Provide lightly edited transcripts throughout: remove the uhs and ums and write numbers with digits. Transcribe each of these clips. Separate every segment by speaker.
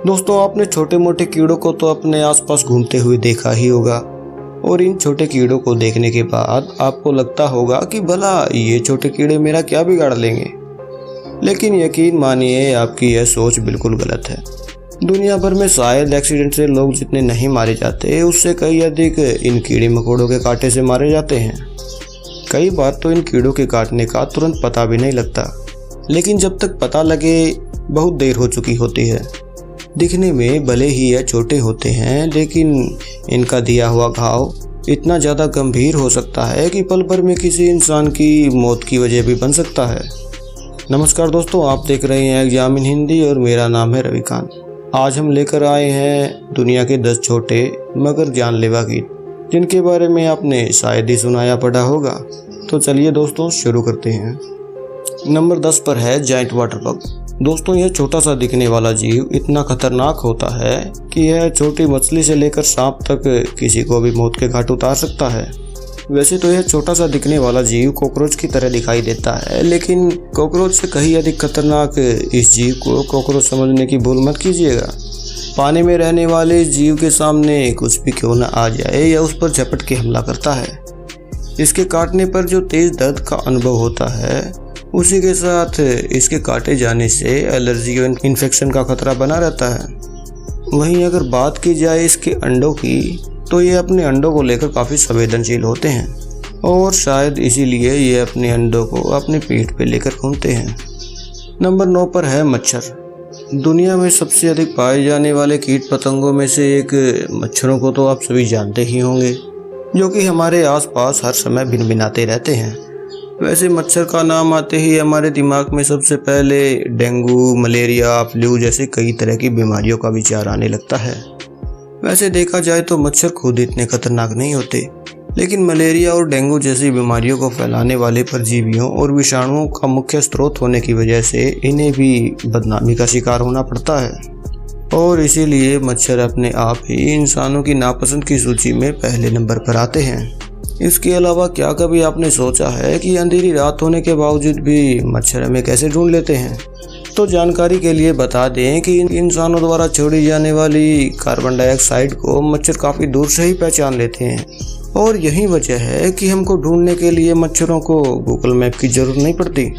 Speaker 1: दोस्तों, आपने छोटे मोटे कीड़ों को तो अपने आसपास घूमते हुए देखा ही होगा और इन छोटे कीड़ों को देखने के बाद आपको लगता होगा कि भला ये छोटे कीड़े मेरा क्या बिगाड़ लेंगे। लेकिन यकीन मानिए, आपकी यह सोच बिल्कुल गलत है। दुनिया भर में शायद एक्सीडेंट से लोग जितने नहीं मारे जाते, उससे कई अधिक इन कीड़े मकोड़ों के कांटे से मारे जाते हैं। कई बार तो इन कीड़ों के काटने का तुरंत पता भी नहीं लगता, लेकिन जब तक पता लगे बहुत देर हो चुकी होती है। दिखने में भले ही यह छोटे होते हैं, लेकिन इनका दिया हुआ घाव इतना ज़्यादा गंभीर हो सकता है कि पल भर में किसी इंसान की मौत की वजह भी बन सकता है। नमस्कार दोस्तों, आप देख रहे हैं एग्जाम इन हिंदी और मेरा नाम है रविकांत। आज हम लेकर आए हैं दुनिया के 10 छोटे मगर जानलेवा कीट, जिनके बारे में आपने शायद ही सुना या पढ़ा होगा। तो चलिए दोस्तों, शुरू करते हैं। नंबर 10 पर है जायंट वाटर बग। दोस्तों, यह छोटा सा दिखने वाला जीव इतना खतरनाक होता है कि यह छोटी मछली से लेकर सांप तक किसी को भी मौत के घाट उतार सकता है। वैसे तो यह छोटा सा दिखने वाला जीव कॉकरोच की तरह दिखाई देता है, लेकिन कॉकरोच से कहीं अधिक खतरनाक इस जीव को कॉकरोच समझने की भूल मत कीजिएगा। पानी में रहने वाले इस जीव के सामने कुछ भी क्यों न आ जाए, यह उस पर झपट के हमला करता है। इसके काटने पर जो तेज दर्द का अनुभव होता है, उसी के साथ इसके काटे जाने से एलर्जी और इन्फेक्शन का खतरा बना रहता है। वहीं अगर बात की जाए इसके अंडों की, तो ये अपने अंडों को लेकर काफ़ी संवेदनशील होते हैं और शायद इसीलिए ये अपने अंडों को अपनी पीठ पे लेकर घूमते हैं। नंबर 9 पर है मच्छर। दुनिया में सबसे अधिक पाए जाने वाले कीट पतंगों में से एक मच्छरों को तो आप सभी जानते ही होंगे, जो कि हमारे आसपास हर समय भिनभिनाते रहते हैं। वैसे मच्छर का नाम आते ही हमारे दिमाग में सबसे पहले डेंगू, मलेरिया, फ्लू जैसे कई तरह की बीमारियों का विचार आने लगता है। वैसे देखा जाए तो मच्छर खुद इतने खतरनाक नहीं होते, लेकिन मलेरिया और डेंगू जैसी बीमारियों को फैलाने वाले परजीवियों और विषाणुओं का मुख्य स्रोत होने की वजह से इन्हें भी बदनामी का शिकार होना पड़ता है और इसीलिए मच्छर अपने आप ही इंसानों की नापसंद की सूची में पहले नंबर पर आते हैं। इसके अलावा क्या कभी आपने सोचा है कि अंधेरी रात होने के बावजूद भी मच्छर हमें कैसे ढूंढ लेते हैं? तो जानकारी के लिए बता दें कि इंसानों द्वारा छोड़ी जाने वाली कार्बन डाइऑक्साइड को मच्छर काफ़ी दूर से ही पहचान लेते हैं और यही वजह है कि हमको ढूंढने के लिए मच्छरों को गूगल मैप की ज़रूरत नहीं पड़ती।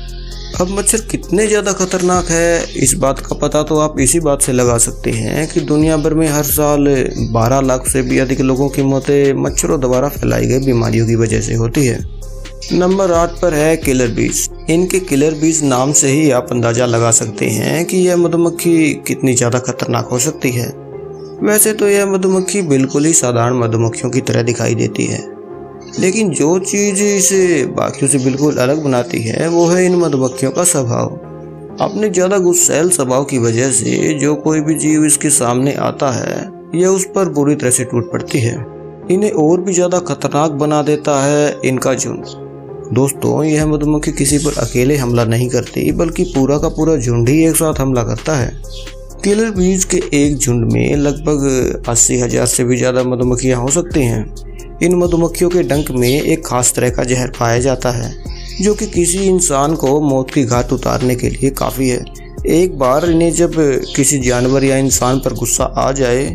Speaker 1: अब मच्छर कितने ज़्यादा खतरनाक है, इस बात का पता तो आप इसी बात से लगा सकते हैं कि दुनिया भर में हर साल 12 लाख से भी अधिक लोगों की मौतें मच्छरों द्वारा फैलाई गई बीमारियों की वजह से होती है। नंबर 8 पर है किलर बीज। इनके किलर बीज नाम से ही आप अंदाज़ा लगा सकते हैं कि यह मधुमक्खी कितनी ज़्यादा खतरनाक हो सकती है। वैसे तो यह मधुमक्खी बिल्कुल ही साधारण मधुमक्खियों की तरह दिखाई देती है, लेकिन जो चीज़ इसे बाकियों से बिल्कुल अलग बनाती है वो है इन मधुमक्खियों का स्वभाव। अपने ज़्यादा गुस्सैल स्वभाव की वजह से जो कोई भी जीव इसके सामने आता है, यह उस पर बुरी तरह से टूट पड़ती है। इन्हें और भी ज़्यादा खतरनाक बना देता है इनका झुंड। दोस्तों, यह मधुमक्खी किसी पर अकेले हमला नहीं करती, बल्कि पूरा का पूरा झुंड ही एक साथ हमला करता है। किलर बीज के एक झुंड में लगभग 80,000 से भी ज़्यादा मधुमक्खियाँ हो सकती हैं। इन मधुमक्खियों के डंक में एक खास तरह का जहर पाया जाता है, जो कि किसी इंसान को मौत की घाट उतारने के लिए काफ़ी है। एक बार इन्हें जब किसी जानवर या इंसान पर गुस्सा आ जाए,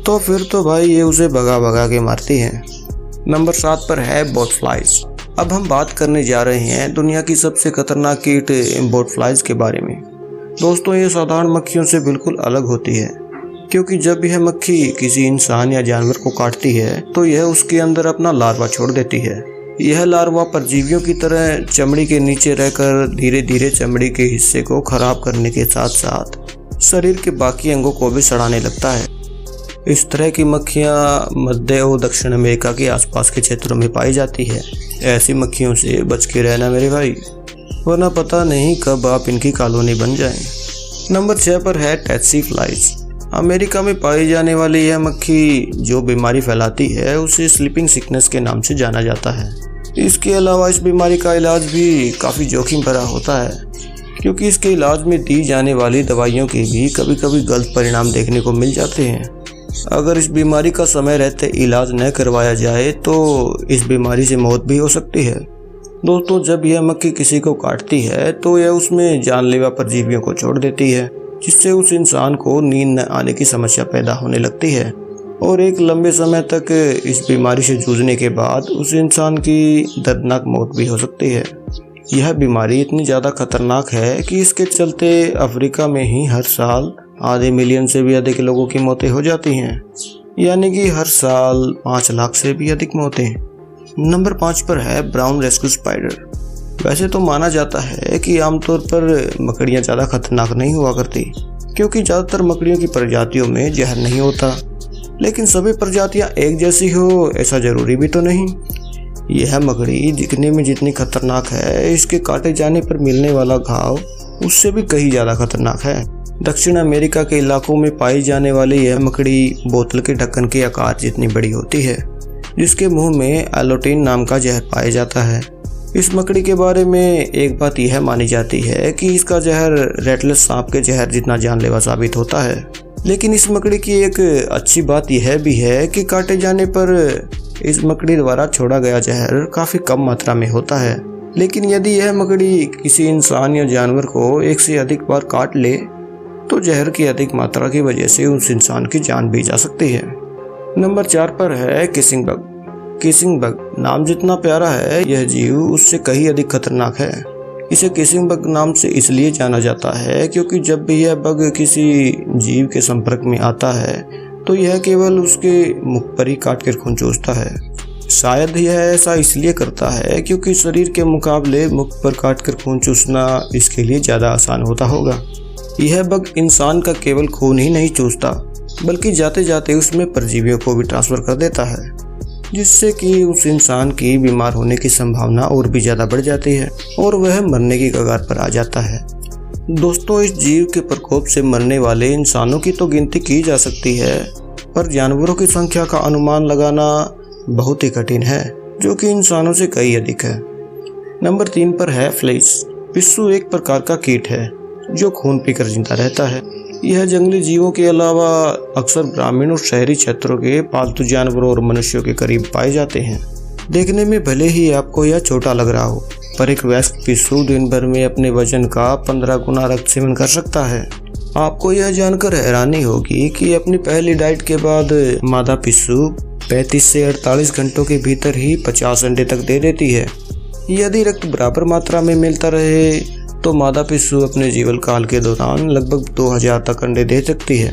Speaker 1: तो फिर तो भाई ये उसे भगा भगा के मारती हैं। नंबर 7 पर है बोटफ्लाइज। अब हम बात करने जा रहे हैं दुनिया की सबसे खतरनाक कीट बोटफ्लाइज के बारे में। दोस्तों, ये साधारण मक्खियों से बिल्कुल अलग होती है, क्योंकि जब यह मक्खी किसी इंसान या जानवर को काटती है तो यह उसके अंदर अपना लार्वा छोड़ देती है। यह लार्वा परजीवियों की तरह चमड़ी के नीचे रहकर धीरे धीरे चमड़ी के हिस्से को खराब करने के साथ साथ शरीर के बाकी अंगों को भी सड़ाने लगता है। इस तरह की मक्खियाँ मध्य और दक्षिण अमेरिका के आसपास के क्षेत्रों में पाई जाती है। ऐसी मक्खियों से बच के रहना मेरे भाई, वरना पता नहीं कब आप इनकी कॉलोनी बन जाएं। नंबर 6 पर है टैक्सी फ्लाइज। अमेरिका में पाई जाने वाली यह मक्खी जो बीमारी फैलाती है उसे स्लीपिंग सिकनेस के नाम से जाना जाता है। इसके अलावा इस बीमारी का इलाज भी काफ़ी जोखिम भरा होता है, क्योंकि इसके इलाज में दी जाने वाली दवाइयों के भी कभी कभी गलत परिणाम देखने को मिल जाते हैं। अगर इस बीमारी का समय रहते इलाज न करवाया जाए तो इस बीमारी से मौत भी हो सकती है। दोस्तों, जब यह मक्खी किसी को काटती है तो यह उसमें जानलेवा परजीवियों को छोड़ देती है, जिससे उस इंसान को नींद न आने की समस्या पैदा होने लगती है और एक लंबे समय तक इस बीमारी से जूझने के बाद उस इंसान की दर्दनाक मौत भी हो सकती है। यह बीमारी इतनी ज़्यादा खतरनाक है कि इसके चलते अफ्रीका में ही हर साल आधे मिलियन से भी अधिक लोगों की मौतें हो जाती हैं, यानी कि हर साल 5 लाख से भी अधिक मौतें। नंबर 5 पर है ब्राउन रेस्क्यू स्पाइडर। वैसे तो माना जाता है कि आमतौर पर मकड़ियाँ ज़्यादा खतरनाक नहीं हुआ करती, क्योंकि ज़्यादातर मकड़ियों की प्रजातियों में जहर नहीं होता, लेकिन सभी प्रजातियाँ एक जैसी हो ऐसा ज़रूरी भी तो नहीं। यह मकड़ी दिखने में जितनी खतरनाक है, इसके काटे जाने पर मिलने वाला घाव उससे भी कहीं ज़्यादा खतरनाक है। दक्षिण अमेरिका के इलाकों में पाई जाने वाली यह मकड़ी बोतल के ढक्कन के आकार जितनी बड़ी होती है, जिसके मुंह में एलोटिन नाम का जहर पाया जाता है। इस मकड़ी के बारे में एक बात यह मानी जाती है कि इसका जहर रेटलेस सांप के जहर जितना जानलेवा साबित होता है। लेकिन इस मकड़ी की एक अच्छी बात यह भी है कि काटे जाने पर इस मकड़ी द्वारा छोड़ा गया जहर काफ़ी कम मात्रा में होता है। लेकिन यदि यह मकड़ी किसी इंसान या जानवर को एक से अधिक बार काट ले तो जहर की अधिक मात्रा की वजह से उस इंसान की जान भी जा सकती है। नंबर 4 पर है किसिंग बग। किसिंग बग नाम जितना प्यारा है, यह जीव उससे कहीं अधिक खतरनाक है। इसे किसिंग बग नाम से इसलिए जाना जाता है क्योंकि जब भी यह बग किसी जीव के संपर्क में आता है तो यह केवल उसके मुख पर ही काट कर खून चूसता है। शायद यह ऐसा इसलिए करता है क्योंकि शरीर के मुकाबले मुख पर काट कर खून चूसना इसके लिए ज़्यादा आसान होता होगा। यह बग इंसान का केवल खून ही नहीं चूसता, बल्कि जाते जाते उसमें परजीवियों को भी ट्रांसफ़र कर देता है, जिससे कि उस इंसान की बीमार होने की संभावना और भी ज़्यादा बढ़ जाती है और वह मरने की कगार पर आ जाता है। दोस्तों, इस जीव के प्रकोप से मरने वाले इंसानों की तो गिनती की जा सकती है, पर जानवरों की संख्या का अनुमान लगाना बहुत ही कठिन है, जो कि इंसानों से कई अधिक है। नंबर 3 पर है फ्लाइस। पिस्सू एक प्रकार का कीट है जो खून पीकर जिंदा रहता है। यह जंगली जीवों के अलावा अक्सर ग्रामीण और शहरी क्षेत्रों के पालतू जानवरों और मनुष्यों के करीब पाए जाते हैं। देखने में भले ही आपको यह छोटा लग रहा हो, पर एक वयस्क पिस्सू दिन भर में अपने वजन का 15 गुना रक्त सेवन कर सकता है। आपको यह जानकर हैरानी होगी कि अपनी पहली डाइट के बाद मादा पिस्सू 35 से 48 घंटों के भीतर ही 50 अंडे तक दे देती है। यदि रक्त बराबर मात्रा में मिलता रहे तो मादा पिस्सू अपने जीवन काल के दौरान लगभग 2000 तक अंडे दे सकती है।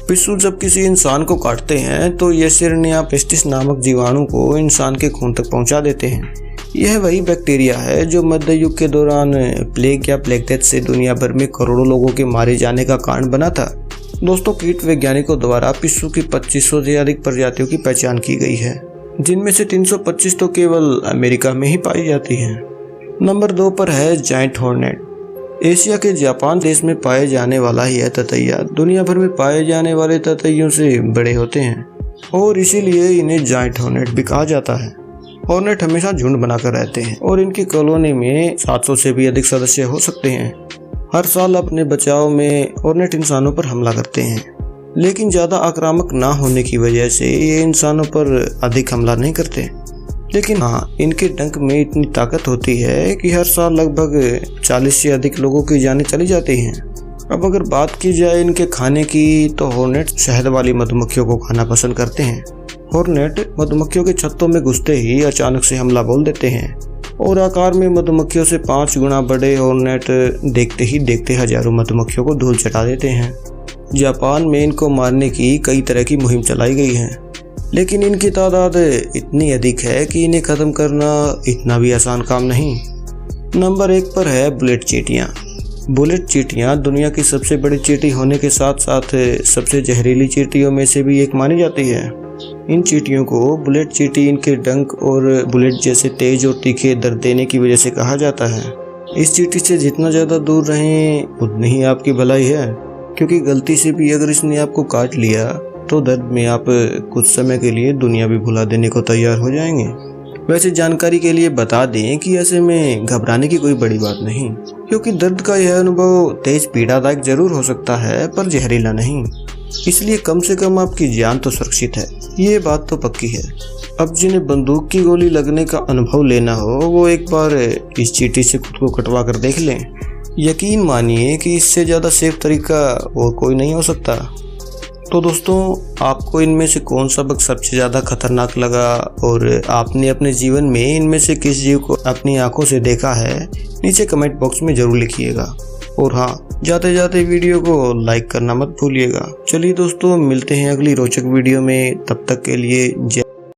Speaker 1: पिस्सू जब किसी इंसान को काटते हैं तो येशेरिनिया पेस्टिस नामक जीवाणु को इंसान के खून तक पहुंचा देते हैं। यह वही बैक्टीरिया है जो मध्य युग के दौरान प्लेग या प्लेग डेथ से दुनिया भर में करोड़ों लोगों के मारे जाने का कारण बना था। दोस्तों, कीट वैज्ञानिकों द्वारा पिस्सू की 2500 से अधिक प्रजातियों की पहचान की गई है, जिनमें से 325 तो केवल अमेरिका में ही पाई जाती है। नंबर 2 पर है जायंट हॉर्नेट। एशिया के जापान देश में पाए जाने वाला यह ततैया दुनिया भर में पाए जाने वाले ततैयों से बड़े होते हैं और इसीलिए इन्हें जायंट हॉर्नेट भी कहा जाता है। हॉर्नेट हमेशा झुंड बनाकर रहते हैं और इनकी कॉलोनी में 700 से भी अधिक सदस्य हो सकते हैं। हर साल अपने बचाव में हॉर्नेट इंसानों पर हमला करते हैं, लेकिन ज़्यादा आक्रामक ना होने की वजह से ये इंसानों पर अधिक हमला नहीं करते। लेकिन हाँ, इनके डंक में इतनी ताकत होती है कि हर साल लगभग 40 से अधिक लोगों की जानें चली जाती हैं। अब अगर बात की जाए इनके खाने की, तो हॉर्नेट शहद वाली मधुमक्खियों को खाना पसंद करते हैं। हॉर्नेट मधुमक्खियों के छत्तों में घुसते ही अचानक से हमला बोल देते हैं और आकार में मधुमक्खियों से 5 गुना बड़े हॉर्नेट देखते ही देखते हजारों मधुमक्खियों को धूल चटा देते हैं। जापान में इनको मारने की कई तरह की मुहिम चलाई गई है, लेकिन इनकी तादाद इतनी अधिक है कि इन्हें ख़त्म करना इतना भी आसान काम नहीं। नंबर 1 पर है बुलेट चींटियाँ। बुलेट चींटियाँ दुनिया की सबसे बड़ी चींटी होने के साथ साथ सबसे जहरीली चींटियों में से भी एक मानी जाती है। इन चींटियों को बुलेट चींटी इनके डंक और बुलेट जैसे तेज और तीखे दर्द देने की वजह से कहा जाता है। इस चींटी से जितना ज़्यादा दूर रहें उतनी ही आपकी भलाई है, क्योंकि गलती से भी अगर इसने आपको काट लिया तो दर्द में आप कुछ समय के लिए दुनिया भी भुला देने को तैयार हो जाएंगे। वैसे जानकारी के लिए बता दें कि ऐसे में घबराने की कोई बड़ी बात नहीं, क्योंकि दर्द का यह अनुभव तेज पीड़ादायक जरूर हो सकता है पर जहरीला नहीं। इसलिए कम से कम आपकी जान तो सुरक्षित है, ये बात तो पक्की है। अब जिन्हें बंदूक की गोली लगने का अनुभव लेना हो वो एक बार इस चींटी से खुद को कटवा कर देख लें। यकीन मानिए कि इससे ज़्यादा सेफ तरीका और कोई नहीं हो सकता। तो दोस्तों, आपको इनमें से कौन सा बग सबसे ज़्यादा खतरनाक लगा और आपने अपने जीवन में इनमें से किस जीव को अपनी आंखों से देखा है, नीचे कमेंट बॉक्स में ज़रूर लिखिएगा। और हाँ, जाते जाते वीडियो को लाइक करना मत भूलिएगा। चलिए दोस्तों, मिलते हैं अगली रोचक वीडियो में। तब तक के लिए जय